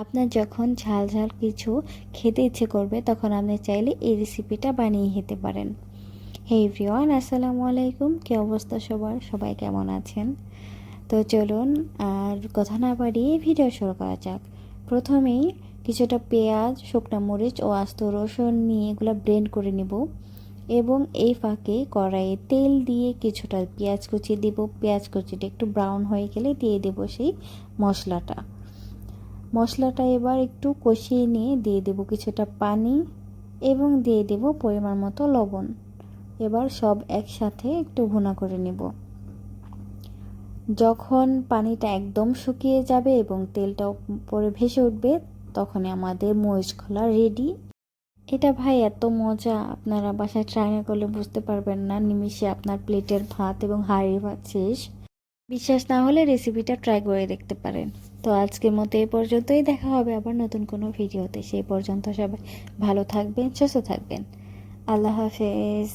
আপনার যখন ঝাল ঝাল কিছু খেতে ইচ্ছে করবে তখন আপনি চাইলে এই রেসিপিটা বানিয়ে খেতে পারেন। হে এভরিওয়ান, আসসালামু আলাইকুম। কী অবস্থা সবার? সবাই কেমন আছেন? তো চলুন আর কথা না বাড়িয়ে ভিডিও শুরু করা যাক। প্রথমেই কিছুটা পেঁয়াজ, শুকনো মরিচ ও আস্ত রসুন নিয়ে এগুলো ব্লেন্ড করে নেব এবং এই ফাঁকে কড়াইয়ে তেল দিয়ে কিছুটা পেঁয়াজ কুচি দেব। পেঁয়াজ কুচিটা একটু ব্রাউন হয়ে গেলে দিয়ে দেব সেই মশলাটা এবার একটু কষিয়ে নিয়ে দিয়ে দেব কিছুটা পানি এবং দিয়ে দেব পরিমাণ মতো লবণ। এবার সব একসাথে একটু ভুনা করে নেব। যখন পানিটা একদম শুকিয়ে যাবে এবং তেলটা উপরে ভেসে উঠবে তখনই আমাদের মরিচ খোলা রেডি। এটা ভাই এত মজা, আপনারা বাসায় ট্রাই না করলে বুঝতে পারবেন না। নিমিষে আপনার প্লেটের ভাত এবং হাঁড়ির ভাত শেষ। বিশ্বাস না হলে রেসিপিটা ট্রাই করে দেখতে পারেন। তো আজকের মতো এই পর্যন্তই, দেখা হবে আবার নতুন কোনো ভিডিওতে। সেই পর্যন্ত সবাই ভালো থাকবেন, সুস্থ থাকবেন। আল্লাহ হাফেজ।